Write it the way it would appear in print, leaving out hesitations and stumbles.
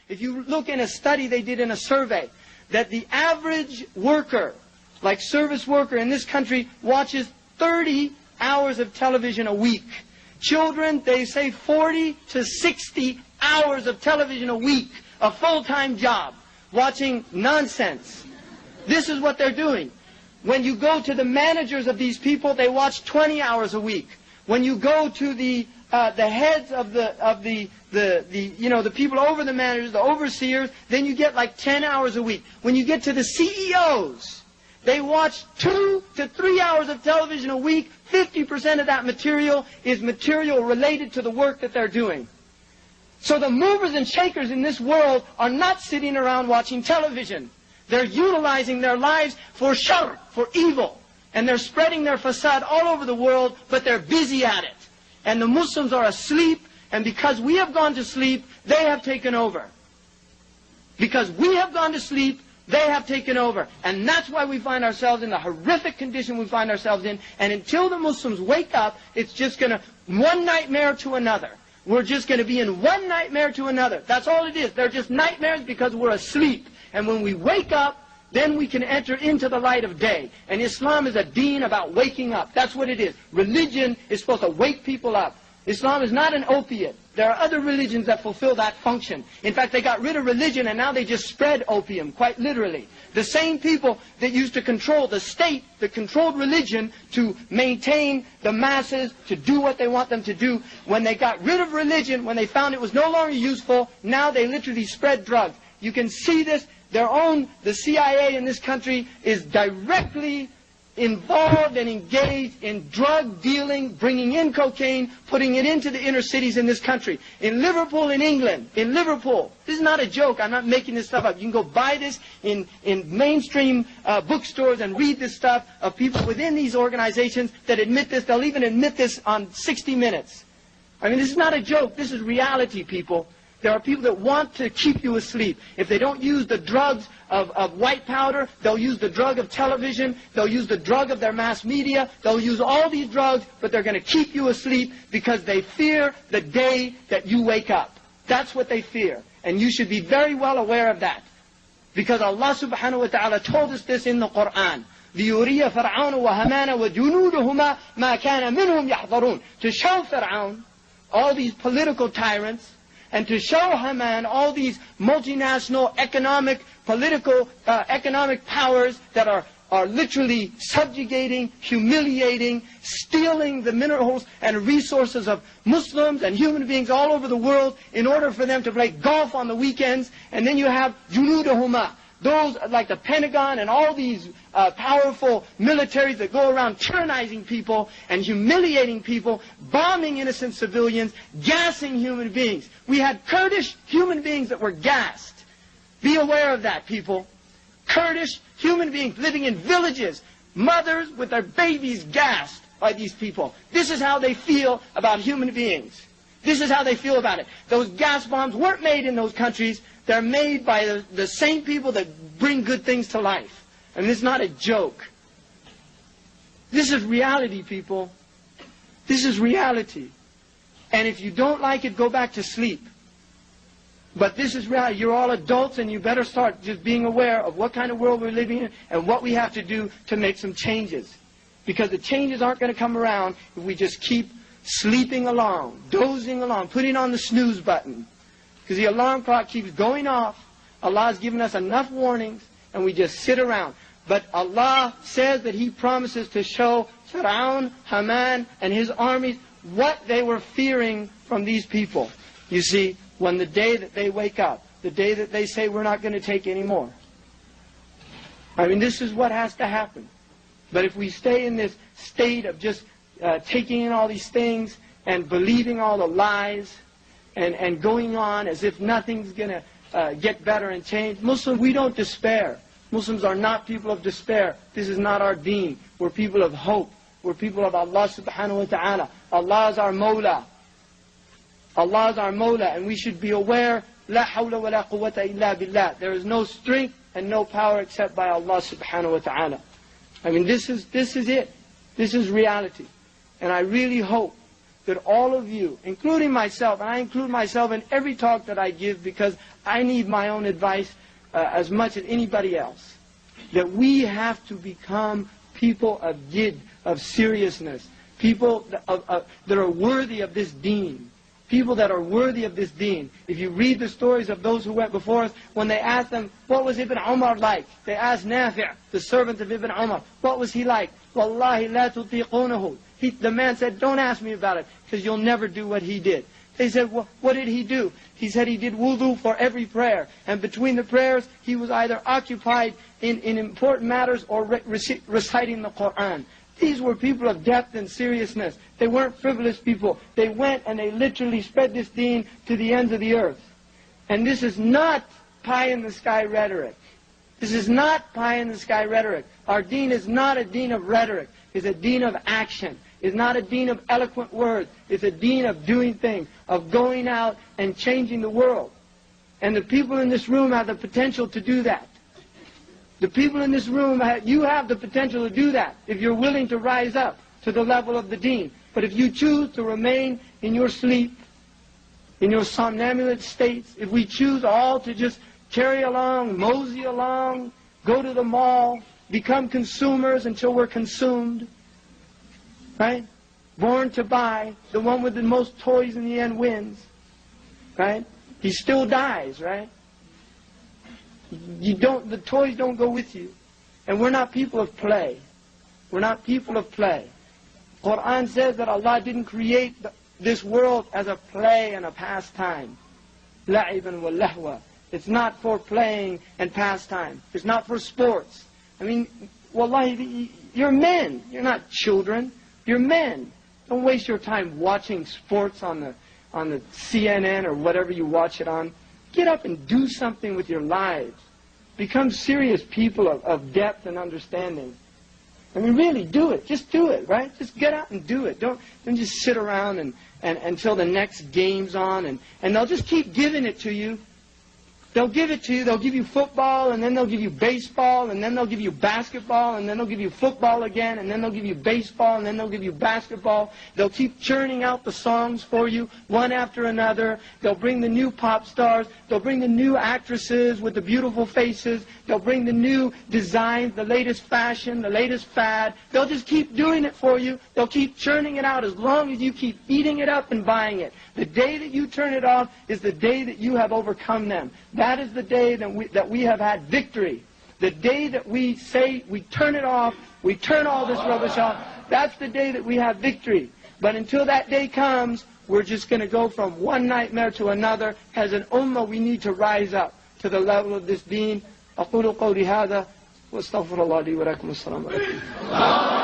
If you look in a study they did in a survey, that the average worker, like service worker in this country, watches 30 hours of television a week. Children, they say 40 to 60 hours of television a week, a full-time job, watching nonsense. This is what they're doing. When you go to the managers of these people, they watch 20 hours a week. When you go to the heads of the people over the managers, the overseers, then you get like 10 hours a week. When you get to the CEOs, they watch 2 to 3 hours of television a week. 50% of that material is material related to the work that they're doing. So the movers and shakers in this world are not sitting around watching television. They're utilizing their lives for shar, for evil. And they're spreading their fasad all over the world, but they're busy at it. And the Muslims are asleep, and because we have gone to sleep, they have taken over. Because we have gone to sleep, they have taken over. And that's why we find ourselves in the horrific condition we find ourselves in. And until the Muslims wake up, it's just going to, one nightmare to another. We're just going to be in one nightmare to another. That's all it is. They're just nightmares because we're asleep. And when we wake up, then we can enter into the light of day. And Islam is a deen about waking up. That's what it is. Religion is supposed to wake people up. Islam is not an opiate. There are other religions that fulfill that function. In fact, they got rid of religion and now they just spread opium, quite literally. The same people that used to control the state, that controlled religion to maintain the masses, to do what they want them to do, when they got rid of religion, when they found it was no longer useful, now they literally spread drugs. You can see this. The CIA in this country is directly involved and engaged in drug dealing, bringing in cocaine, putting it into the inner cities in this country. In Liverpool, in England, in Liverpool, this is not a joke, I'm not making this stuff up. You can go buy this in mainstream bookstores and read this stuff of people within these organizations that admit this. They'll even admit this on 60 Minutes. I mean, this is not a joke, this is reality, people. There are people that want to keep you asleep. If they don't use the drugs of white powder, they'll use the drug of television, they'll use the drug of their mass media, they'll use all these drugs, but they're going to keep you asleep because they fear the day that you wake up. That's what they fear. And you should be very well aware of that. Because Allah subhanahu wa ta'ala told us this in the Quran. لِيُرِيَ فَرْعَوْنُ وَهَمَانَ وَجُنُودُهُمَا مَا كَانَ مِنْهُمْ يَحْضَرُونَ. To show Fir'aun, all these political tyrants, and to show Haman all these multinational economic, political, economic powers that are literally subjugating, humiliating, stealing the minerals and resources of Muslims and human beings all over the world in order for them to play golf on the weekends. And then you have Junudahuma, those like the Pentagon and all these powerful militaries that go around tyrannizing people and humiliating people, bombing innocent civilians, gassing human beings. We had Kurdish human beings that were gassed. Be aware of that, people. Kurdish human beings living in villages, mothers with their babies gassed by these people. This is how they feel about human beings. This is how they feel about it. Those gas bombs weren't made in those countries. They're made by the same people that bring good things to life. And this is not a joke. This is reality, people. This is reality. And if you don't like it, go back to sleep. But this is reality. You're all adults and you better start just being aware of what kind of world we're living in and what we have to do to make some changes. Because the changes aren't going to come around if we just keep sleeping along, dozing along, putting on the snooze button. Because the alarm clock keeps going off. Allah has given us enough warnings and we just sit around. But Allah says that He promises to show Fir'aun, Haman, and his armies what they were fearing from these people. You see, when the day that they wake up, the day that they say we're not going to take any more. I mean, this is what has to happen. But if we stay in this state of just taking in all these things and believing all the lies and going on as if nothing's going to get better and change, Muslims, we don't despair. Muslims are not people of despair. This is not our deen. We're people of hope. We're people of Allah subhanahu wa ta'ala. Allah is our Mawla. Allah is our Mawla, and we should be aware, La hawla wa la quwwata illa billah. There is no strength and no power except by Allah subhanahu wa ta'ala. I mean, this is it. This is reality. And I really hope that all of you, including myself, and I include myself in every talk that I give because I need my own advice as much as anybody else, that we have to become people of jid, of seriousness, people that are worthy of this deen. People that are worthy of this deen. If you read the stories of those who went before us, when they asked them, what was Ibn Umar like? They asked Nafi', the servant of Ibn Umar, what was he like? Wallahi la tutiqunahu. The man said, don't ask me about it, because you'll never do what he did. They said, well, what did he do? He said he did wudu for every prayer. And between the prayers, he was either occupied in important matters or reciting the Qur'an. These were people of depth and seriousness. They weren't frivolous people. They went and they literally spread this deen to the ends of the earth. And this is not pie-in-the-sky rhetoric. This is not pie-in-the-sky rhetoric. Our deen is not a deen of rhetoric. It's a deen of action. It's not a deen of eloquent words. It's a deen of doing things, of going out and changing the world. And the people in this room have the potential to do that. The people in this room, you have the potential to do that if you're willing to rise up to the level of the deen. But if you choose to remain in your sleep, in your somnambulate states, if we choose all to just carry along, mosey along, go to the mall, become consumers until we're consumed, right? Born to buy, the one with the most toys in the end wins, right? He still dies, right? The toys don't go with you. And we're not people of play. We're not people of play. Quran says that Allah didn't create this world as a play and a pastime. لَعِبًا وَلَهْوًا. It's not for playing and pastime. It's not for sports. I mean, wallahi, you're men. You're not children. You're men. Don't waste your time watching sports on the CNN or whatever you watch it on. Get up and do something with your lives. Become serious people of depth and understanding. I mean, really, do it. Just do it, right? Just get out and do it. Don't just sit around and until the next game's on, and they'll just keep giving it to you. They'll give it to you. They'll give you football, and then they'll give you baseball, and then they'll give you basketball, and then they'll give you football again, and then they'll give you baseball, and then they'll give you basketball. They'll keep churning out the songs for you, one after another. They'll bring the new pop stars. They'll bring the new actresses with the beautiful faces. They'll bring the new designs, the latest fashion, the latest fad. They'll just keep doing it for you. They'll keep churning it out as long as you keep eating it up and buying it. The day that you turn it off is the day that you have overcome them. That is the day that we have had victory. The day that we say we turn it off, we turn all this rubbish off, that's the day that we have victory. But until that day comes, we're just going to go from one nightmare to another. As an ummah, we need to rise up to the level of this deen. أقول قولي هذا واستغفر الله لي ولكم. السلام عليكم.